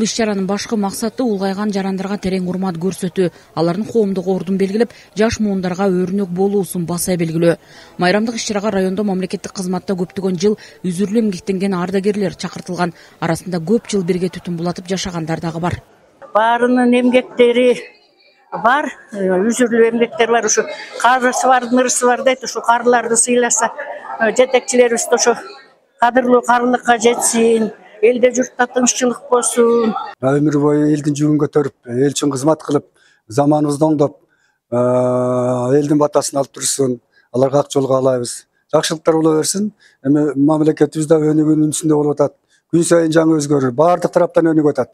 Бул иш-чаранын башкы максаты улгайган жарандарга терең урмат көрсөтүү, алардын коомдук ордун белгилеп, жаш муундарга өрнөк болуусун баса белгилөө. Майрамдык иш-чарага райондо мамлекеттик кызматта көптөгөн жыл үзүрлүү эмгектенген ардагерлер чакыртылган. Арасында көп жыл бирге түтүн булатып жашагандар дагы бар. Баарынын эмгектери бар, үзүрлүү эмгектер бар. Ушу карысы бар, нырысы бар дейт. Ушу карларды сыйласа, жетекчилерибиз ошо кадырлуу карлыкка жетсин. Элде журтта тынччылык болсун. Өмүр бою элдин жүгүн көтөрүп, эл үчүн кызмат кылып, заманыбызды оңдоп, элдин батасын алып турсын. Аларга ак жол каалайбыз. Жакшылыктар боло берсин. Эми мамлекетибизде өнүгүүнүн үстүндө болуп атат. Күн сайын жаңы өзгөрүр. Баардык тараптан өнүгүп атат.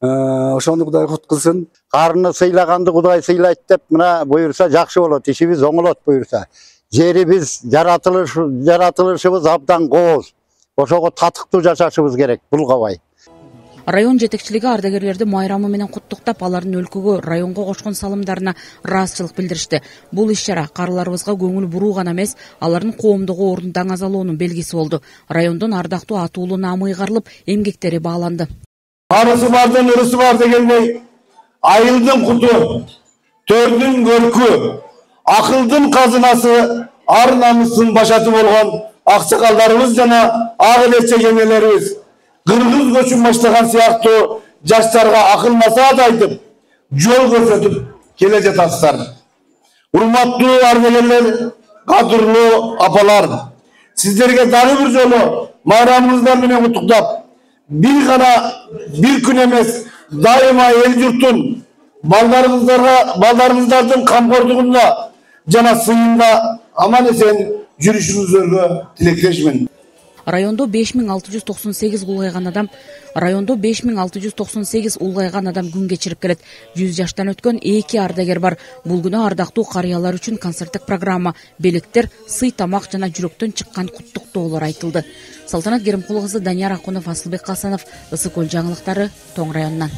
Ошону Кудай кут кылсын. Карыны сыйлаганды Кудай сыйлайт деп, мына буюрса жакшы болот, ишибиз оңолот буюрса. Жерибиз, жаратылышыбыз абдан кооз. Ошого татыктуу жашашыбыз керек, булгабай. Район жетекчилиги ардагерлерди майрамы менен куттуктап, алардын өлкөгө, районго кошкон салымдарына ыраазычылык билдиришти. Бул иш-чара карларыбызга көңүл буруу гана эмес, алардын коомдук ордун даңазалоонун белгиси болду. Райондон ардактуу атуулуу наамы ыйгарылып, эмгектери бааланды. Карысы бардын ырысы бар дегендей, айылдын куту, төрдүн көркү, акылдын казынасы, ар намыстын башаты болгон аксакалдарыбыз жана ак элече кемелерибиз кыргыз көчүн баштаган сыяктуу жаштарга акыл насаат айтып, жол көрсөтүп келе жатасыздар. Урматтуу ардагерлер, кадырлуу апалар, сиздерге дагы бир жолу майрамыңыздар менен куттуктап, бир күн эмес, дайыма эл журттун балдарыңыздардын камкордугунда жана сыйында аман эсен жүрүшүңүздөргө тилектешмин. Райондо 5698 улгайган адам күн кечирип келет. 100 жаштан өткөн 2 ардагер бар. Бул күнү ардактуу карыялар үчүн концерттик программа, белектер, сый тамак жана жүрөктөн чыккан куттуктоолор айтылды. Салтанат Керимкулу кызы, Данияр Акунов, Асылбек Касанов, Ысык Көл жаңылыктары, Тоң районунан.